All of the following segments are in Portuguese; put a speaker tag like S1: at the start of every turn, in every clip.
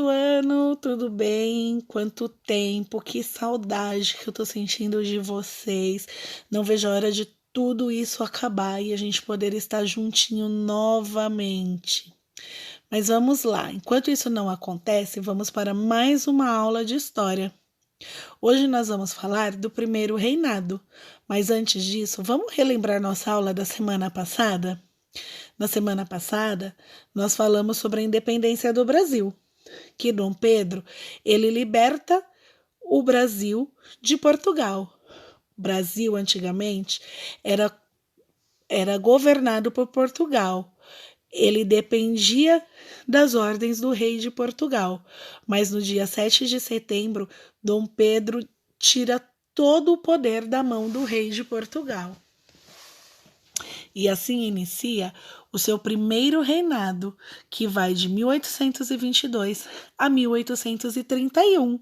S1: Ano, tudo bem? Quanto tempo, que saudade que eu tô sentindo de vocês. Não vejo a hora de tudo isso acabar e a gente poder estar juntinho novamente. Mas vamos lá, enquanto isso não acontece, vamos para mais uma aula de história. Hoje nós vamos falar do primeiro reinado, mas antes disso, vamos relembrar nossa aula da semana passada? Na semana passada, nós falamos sobre a independência do Brasil, que Dom Pedro, ele liberta o Brasil de Portugal. O Brasil, antigamente, era governado por Portugal. Ele dependia das ordens do rei de Portugal. Mas no dia 7 de setembro, Dom Pedro tira todo o poder da mão do rei de Portugal. E assim inicia o seu primeiro reinado, que vai de 1822 a 1831.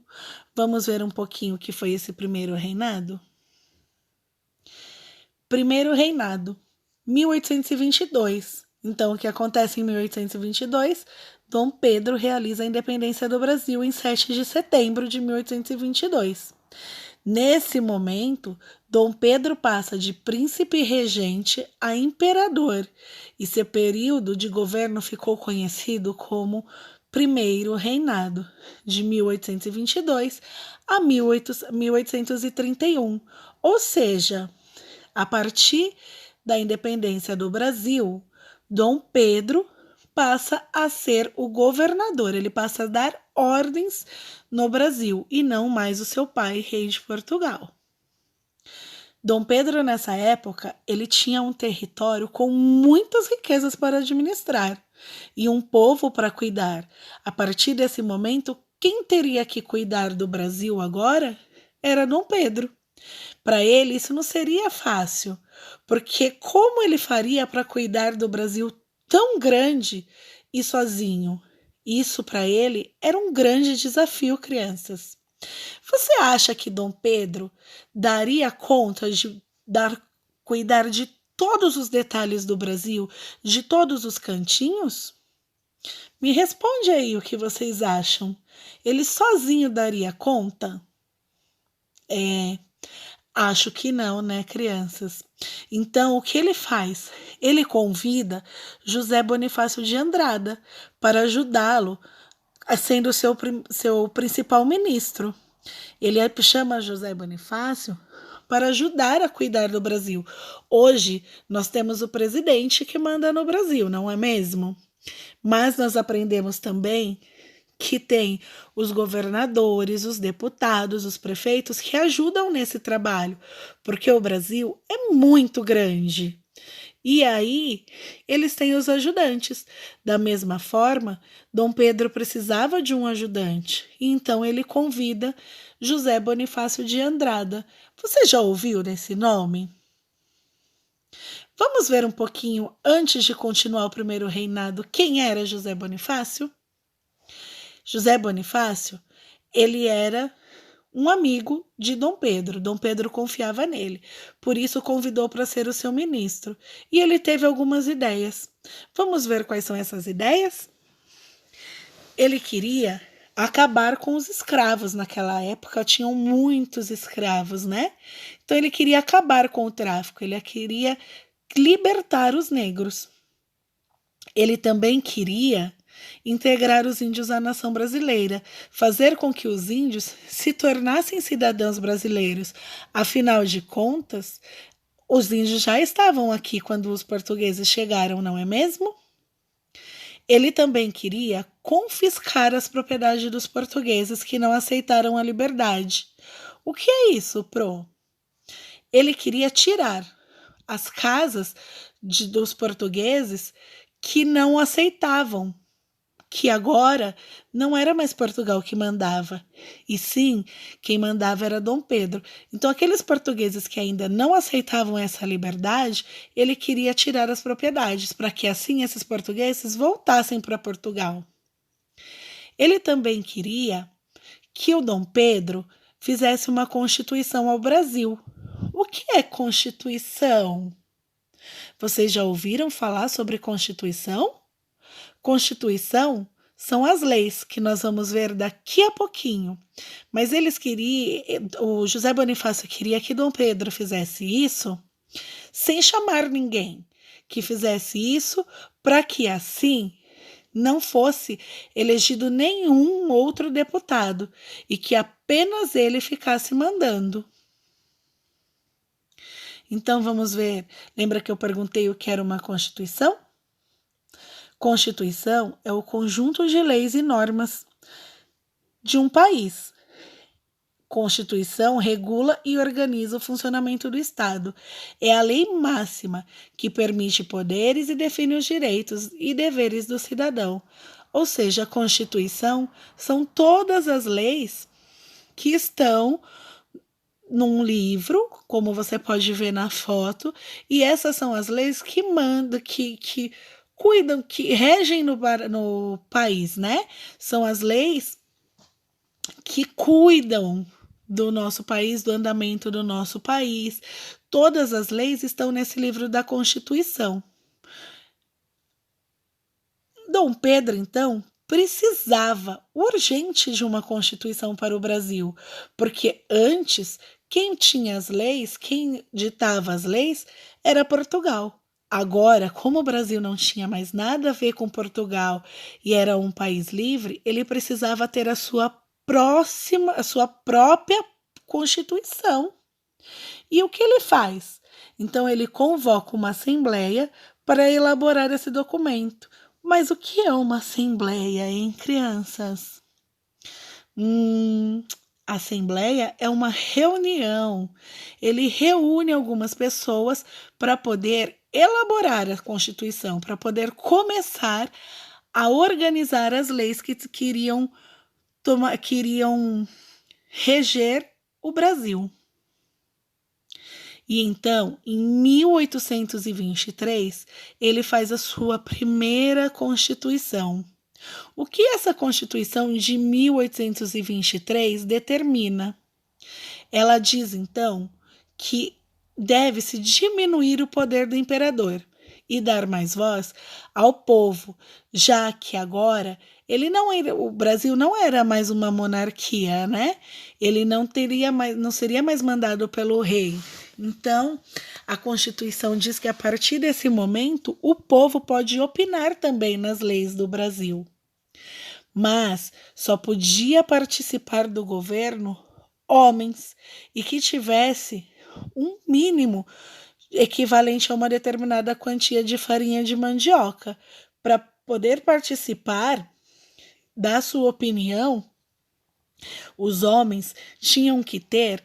S1: Vamos ver um pouquinho o que foi esse primeiro reinado? Primeiro reinado, 1822. Então, o que acontece em 1822? Dom Pedro realiza a independência do Brasil em 7 de setembro de 1822. Nesse momento, Dom Pedro passa de príncipe regente a imperador e seu período de governo ficou conhecido como Primeiro Reinado, de 1822 a 1831. Ou seja, a partir da independência do Brasil, Dom Pedro passa a ser o governador, ele passa a dar ordens no Brasil e não mais o seu pai, rei de Portugal. Dom Pedro, nessa época, ele tinha um território com muitas riquezas para administrar e um povo para cuidar. A partir desse momento, quem teria que cuidar do Brasil agora era Dom Pedro. Para ele, isso não seria fácil, porque como ele faria para cuidar do Brasil tão grande e sozinho? Isso para ele era um grande desafio, crianças. Você acha que Dom Pedro daria conta de cuidar de todos os detalhes do Brasil, de todos os cantinhos? Me responde aí o que vocês acham. Ele sozinho daria conta? Acho que não, né, crianças? Então, o que ele faz? Ele convida José Bonifácio de Andrada para ajudá-lo, sendo seu principal ministro. Ele chama José Bonifácio para ajudar a cuidar do Brasil. Hoje, nós temos o presidente que manda no Brasil, não é mesmo? Mas nós aprendemos também que tem os governadores, os deputados, os prefeitos que ajudam nesse trabalho, porque o Brasil é muito grande. E aí, eles têm os ajudantes. Da mesma forma, Dom Pedro precisava de um ajudante, e então ele convida José Bonifácio de Andrada. Você já ouviu desse nome? Vamos ver um pouquinho, antes de continuar o primeiro reinado, quem era José Bonifácio? José Bonifácio, ele era um amigo de Dom Pedro. Dom Pedro confiava nele, por isso convidou para ser o seu ministro. E ele teve algumas ideias. Vamos ver quais são essas ideias? Ele queria acabar com os escravos. Naquela época tinham muitos escravos, né? Então ele queria acabar com o tráfico, ele queria libertar os negros. Ele também queria integrar os índios à nação brasileira, fazer com que os índios se tornassem cidadãos brasileiros. Afinal de contas, os índios já estavam aqui quando os portugueses chegaram, não é mesmo? Ele também queria confiscar as propriedades dos portugueses que não aceitaram a liberdade. O que é isso, Pro? Ele queria tirar as casas dos portugueses que não aceitavam, que agora não era mais Portugal que mandava, e sim, quem mandava era Dom Pedro. Então, aqueles portugueses que ainda não aceitavam essa liberdade, ele queria tirar as propriedades, para que assim esses portugueses voltassem para Portugal. Ele também queria que o Dom Pedro fizesse uma constituição ao Brasil. O que é constituição? Vocês já ouviram falar sobre constituição? Constituição são as leis, que nós vamos ver daqui a pouquinho. Mas o José Bonifácio queria que Dom Pedro fizesse isso sem chamar ninguém, que fizesse isso para que assim não fosse elegido nenhum outro deputado e que apenas ele ficasse mandando. Então vamos ver, lembra que eu perguntei o que era uma Constituição? Constituição é o conjunto de leis e normas de um país. Constituição regula e organiza o funcionamento do Estado. É a lei máxima que permite poderes e define os direitos e deveres do cidadão. Ou seja, a Constituição são todas as leis que estão num livro, como você pode ver na foto, e essas são as leis que mandam, que cuidam, que regem no país, né? São as leis que cuidam do nosso país, do andamento do nosso país. Todas as leis estão nesse livro da Constituição. Dom Pedro, então, precisava urgente de uma Constituição para o Brasil, porque antes quem tinha as leis, quem ditava as leis, era Portugal. Agora, como o Brasil não tinha mais nada a ver com Portugal e era um país livre, ele precisava ter a sua própria Constituição. E o que ele faz? Então, ele convoca uma assembleia para elaborar esse documento. Mas o que é uma assembleia, hein, crianças? Assembleia é uma reunião. Ele reúne algumas pessoas para poder elaborar a Constituição, para poder começar a organizar as leis que queriam reger o Brasil. E então, em 1823, ele faz a sua primeira Constituição. O que essa Constituição de 1823 determina? Ela diz, então, que deve-se diminuir o poder do imperador e dar mais voz ao povo, já que agora o Brasil não era mais uma monarquia, né? Ele não seria mais mandado pelo rei. Então, a Constituição diz que a partir desse momento o povo pode opinar também nas leis do Brasil. Mas só podia participar do governo homens e que tivesse um mínimo equivalente a uma determinada quantia de farinha de mandioca. Para poder participar da sua opinião, os homens tinham que ter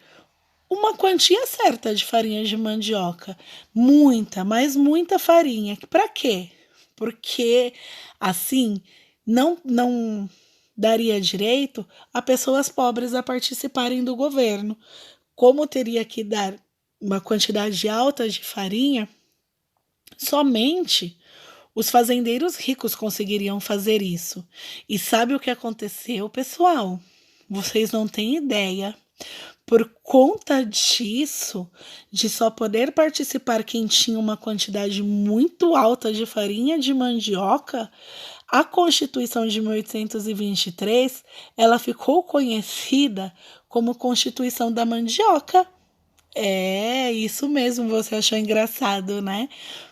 S1: uma quantia certa de farinha de mandioca. Muita, mas muita farinha. Para quê? Porque assim não daria direito a pessoas pobres a participarem do governo. Como teria que dar uma quantidade alta de farinha, somente os fazendeiros ricos conseguiriam fazer isso. E sabe o que aconteceu, pessoal? Vocês não têm ideia. Por conta disso, de só poder participar quem tinha uma quantidade muito alta de farinha de mandioca, a Constituição de 1823, ela ficou conhecida como Constituição da Mandioca. É, isso mesmo, você achou engraçado, né?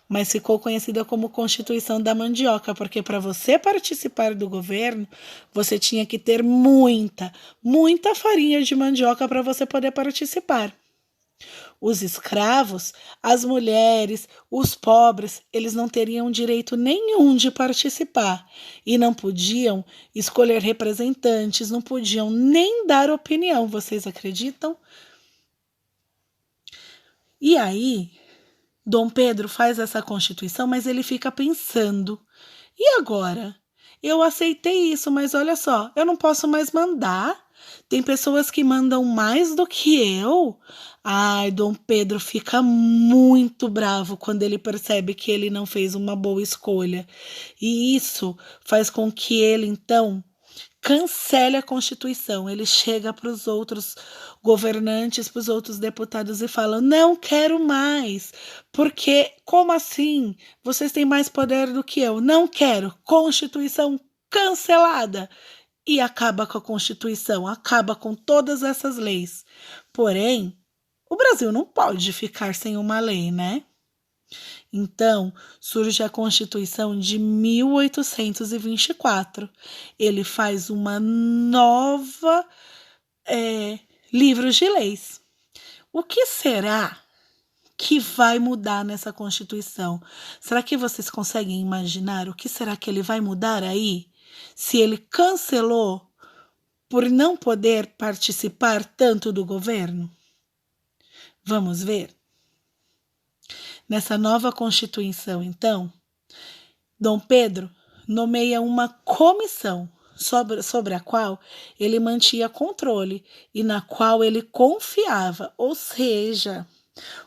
S1: Mas ficou conhecida como Constituição da Mandioca, porque para você participar do governo, você tinha que ter muita farinha de mandioca para você poder participar. Os escravos, as mulheres, os pobres, eles não teriam direito nenhum de participar e não podiam escolher representantes, não podiam nem dar opinião, vocês acreditam? E aí, Dom Pedro faz essa Constituição, mas ele fica pensando, e agora? Eu aceitei isso, mas olha só, eu não posso mais mandar. Tem pessoas que mandam mais do que eu. Ai, Dom Pedro fica muito bravo quando ele percebe que ele não fez uma boa escolha. E isso faz com que ele, então, cancele a Constituição. Ele chega para os outros governantes, para os outros deputados e fala: não quero mais, porque como assim? Vocês têm mais poder do que eu. Não quero. Constituição cancelada e acaba com a Constituição, acaba com todas essas leis. Porém, o Brasil não pode ficar sem uma lei, né? Então, surge a Constituição de 1824. Ele faz uma nova livro de leis. O que será que vai mudar nessa Constituição? Será que vocês conseguem imaginar o que será que ele vai mudar aí? Se ele cancelou por não poder participar tanto do governo? Vamos ver. Nessa nova Constituição, então, Dom Pedro nomeia uma comissão sobre a qual ele mantinha controle e na qual ele confiava, ou seja,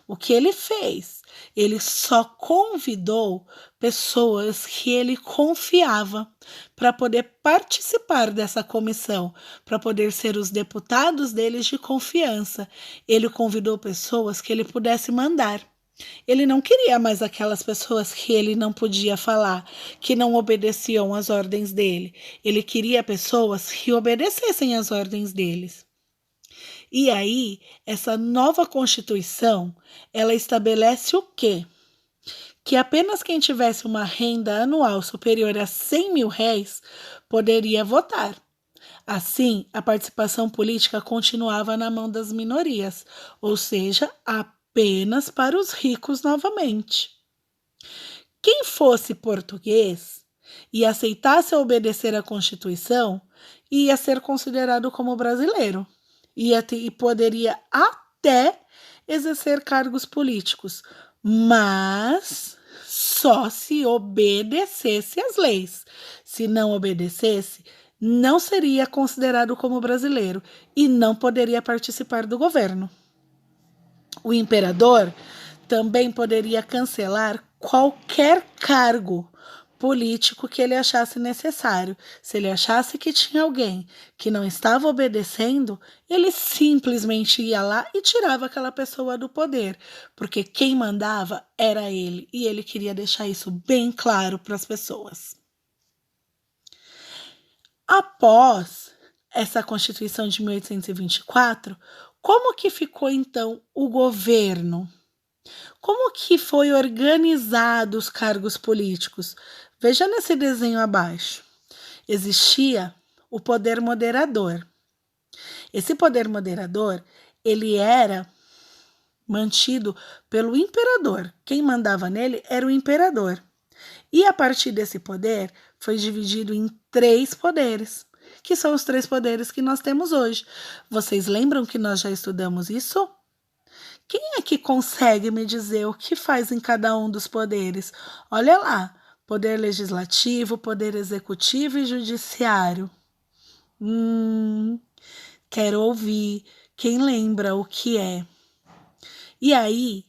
S1: o que ele fez? Ele só convidou pessoas que ele confiava para poder participar dessa comissão, para poder ser os deputados deles de confiança. Ele convidou pessoas que ele pudesse mandar. Ele não queria mais aquelas pessoas que ele não podia falar, que não obedeciam às ordens dele. Ele queria pessoas que obedecessem às ordens deles. E aí, essa nova Constituição, ela estabelece o quê? Que apenas quem tivesse uma renda anual superior a 100 mil réis poderia votar. Assim, a participação política continuava na mão das minorias, ou seja, apenas para os ricos novamente. Quem fosse português e aceitasse obedecer à Constituição, ia ser considerado como brasileiro. E poderia até exercer cargos políticos, mas só se obedecesse às leis. Se não obedecesse, não seria considerado como brasileiro e não poderia participar do governo. O imperador também poderia cancelar qualquer cargo político que ele achasse necessário. Se ele achasse que tinha alguém que não estava obedecendo, ele simplesmente ia lá e tirava aquela pessoa do poder, porque quem mandava era ele, e ele queria deixar isso bem claro para as pessoas. Após essa Constituição de 1824, como que ficou então o governo? Como que foi organizado os cargos políticos? Veja nesse desenho abaixo. Existia o poder moderador. Esse poder moderador, ele era mantido pelo imperador. Quem mandava nele era o imperador. E a partir desse poder, foi dividido em 3 poderes, que são os 3 poderes que nós temos hoje. Vocês lembram que nós já estudamos isso? Quem é que consegue me dizer o que faz em cada um dos poderes? Olha lá, poder legislativo, poder executivo e judiciário. Quero ouvir. Quem lembra o que é? E aí,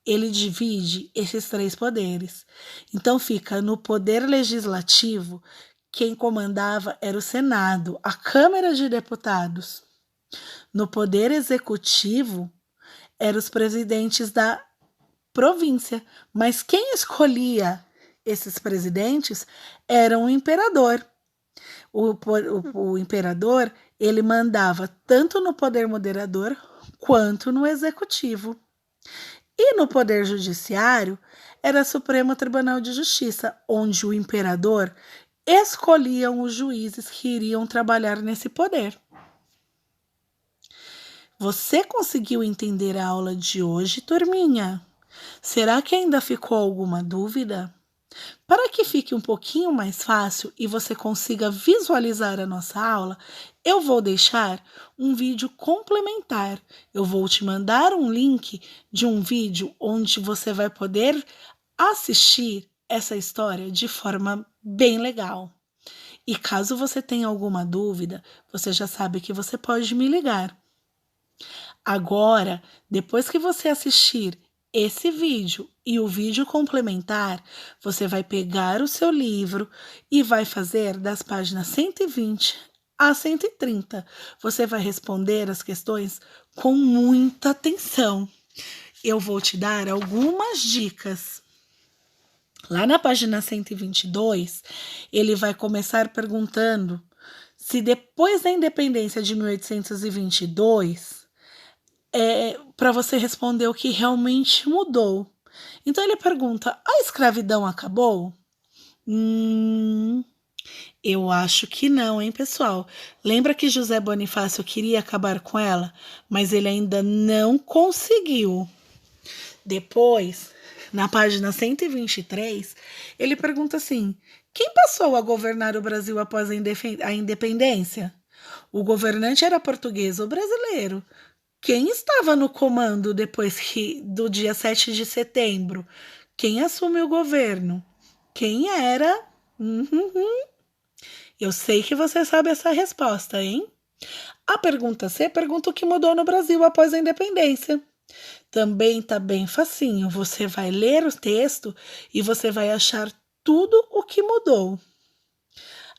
S1: ele divide esses 3 poderes. Então, fica no poder legislativo, quem comandava era o Senado, a Câmara de Deputados. No poder executivo, eram os presidentes da província, mas quem escolhia esses presidentes era o imperador. O imperador, ele mandava tanto no poder moderador quanto no executivo. E no poder judiciário, era o Supremo Tribunal de Justiça, onde o imperador escolhia os juízes que iriam trabalhar nesse poder. Você conseguiu entender a aula de hoje, turminha? Será que ainda ficou alguma dúvida? Para que fique um pouquinho mais fácil e você consiga visualizar a nossa aula, eu vou deixar um vídeo complementar. Eu vou te mandar um link de um vídeo onde você vai poder assistir essa história de forma bem legal. E caso você tenha alguma dúvida, você já sabe que você pode me ligar. Agora, depois que você assistir esse vídeo e o vídeo complementar, você vai pegar o seu livro e vai fazer das páginas 120 a 130. Você vai responder as questões com muita atenção. Eu vou te dar algumas dicas. Lá na página 122, ele vai começar perguntando se depois da independência de 1822, para você responder o que realmente mudou. Então ele pergunta: a escravidão acabou? Eu acho que não, hein, pessoal? Lembra que José Bonifácio queria acabar com ela, mas ele ainda não conseguiu. Depois, na página 123, ele pergunta assim: quem passou a governar o Brasil após a independência? O governante era português ou brasileiro? Quem estava no comando depois do dia 7 de setembro? Quem assume o governo? Quem era? Eu sei que você sabe essa resposta, hein? A pergunta C pergunta o que mudou no Brasil após a independência. Também tá bem facinho. Você vai ler o texto e você vai achar tudo o que mudou.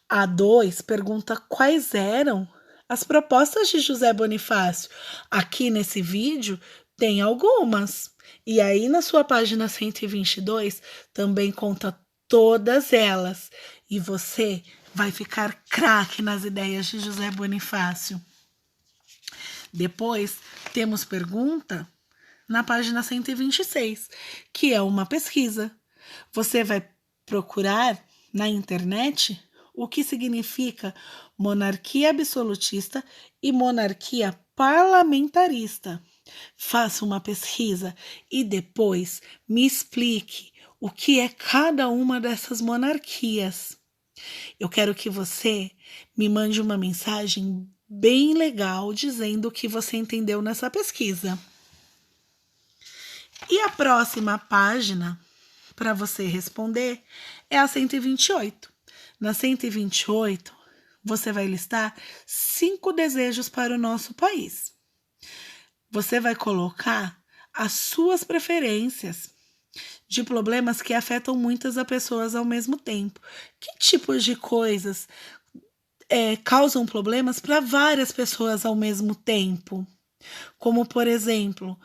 S1: A 2 pergunta quais eram as propostas de José Bonifácio. Aqui nesse vídeo tem algumas. E aí na sua página 122 também conta todas elas. E você vai ficar craque nas ideias de José Bonifácio. Depois temos pergunta na página 126, que é uma pesquisa. Você vai procurar na internet o que significa monarquia absolutista e monarquia parlamentarista. Faça uma pesquisa e depois me explique o que é cada uma dessas monarquias. Eu quero que você me mande uma mensagem bem legal dizendo o que você entendeu nessa pesquisa. E a próxima página para você responder é a 128. Na 128, você vai listar 5 desejos para o nosso país. Você vai colocar as suas preferências de problemas que afetam muitas pessoas ao mesmo tempo. Que tipos de coisas causam problemas para várias pessoas ao mesmo tempo? Como, por exemplo,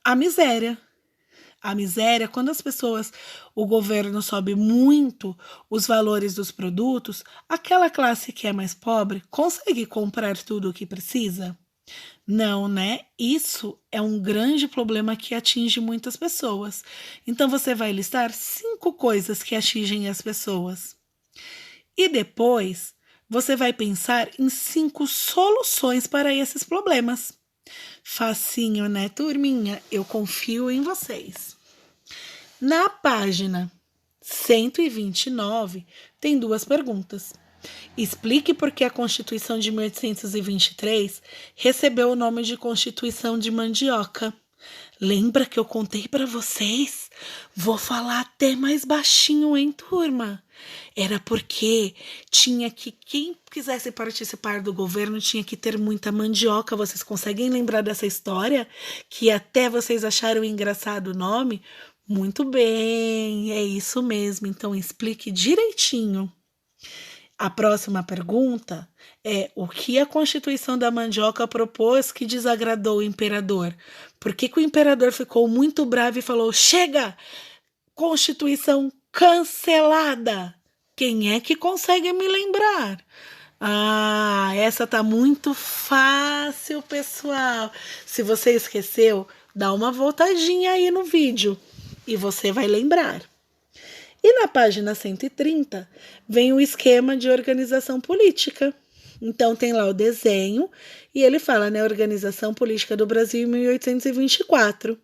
S1: a miséria. A miséria, quando o governo sobe muito os valores dos produtos, aquela classe que é mais pobre consegue comprar tudo o que precisa? Não, né? Isso é um grande problema que atinge muitas pessoas. Então você vai listar 5 coisas que atingem as pessoas. E depois você vai pensar em 5 soluções para esses problemas. Facinho, né, turminha? Eu confio em vocês. Na página 129, tem 2 perguntas. Explique por que a Constituição de 1823 recebeu o nome de Constituição de Mandioca. Lembra que eu contei para vocês? Vou falar até mais baixinho, hein, turma? Era porque quem quisesse participar do governo tinha que ter muita mandioca. Vocês conseguem lembrar dessa história? Que até vocês acharam engraçado o nome? Muito bem, é isso mesmo. Então explique direitinho. A próxima pergunta é: o que a Constituição da Mandioca propôs que desagradou o imperador? Por que o imperador ficou muito bravo e falou: chega! Constituição cancelada! Quem é que consegue me lembrar? Ah, essa tá muito fácil, pessoal. Se você esqueceu, dá uma voltadinha aí no vídeo e você vai lembrar. E na página 130 vem o esquema de organização política. Então tem lá o desenho e ele fala, né, organização política do Brasil em 1824.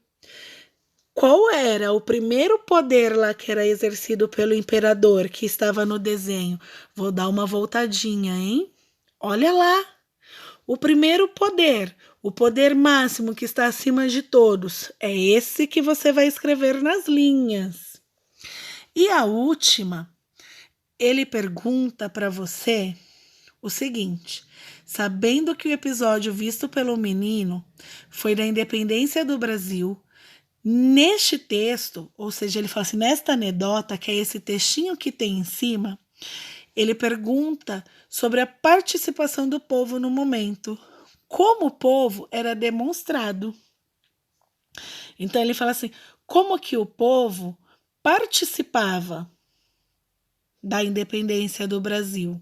S1: Qual era o primeiro poder lá que era exercido pelo imperador que estava no desenho? Vou dar uma voltadinha, hein? Olha lá. O primeiro poder, o poder máximo que está acima de todos, é esse que você vai escrever nas linhas. E a última, ele pergunta para você o seguinte: sabendo que o episódio visto pelo menino foi da independência do Brasil, neste texto, ou seja, ele fala assim, nesta anedota, que é esse textinho que tem em cima, ele pergunta sobre a participação do povo no momento, como o povo era demonstrado. Então ele fala assim, como que o povo participava da independência do Brasil?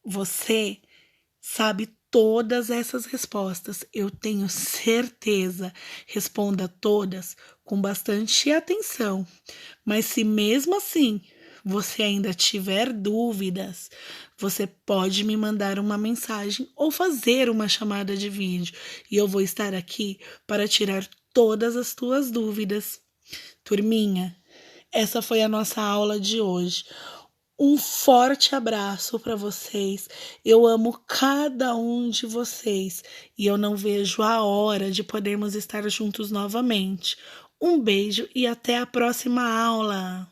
S1: Você sabe todas essas respostas, eu tenho certeza. Responda todas com bastante atenção. Mas se mesmo assim você ainda tiver dúvidas, você pode me mandar uma mensagem ou fazer uma chamada de vídeo e eu vou estar aqui para tirar todas as tuas dúvidas. Turminha, essa foi a nossa aula de hoje. Um forte abraço para vocês. Eu amo cada um de vocês e eu não vejo a hora de podermos estar juntos novamente. Um beijo e até a próxima aula.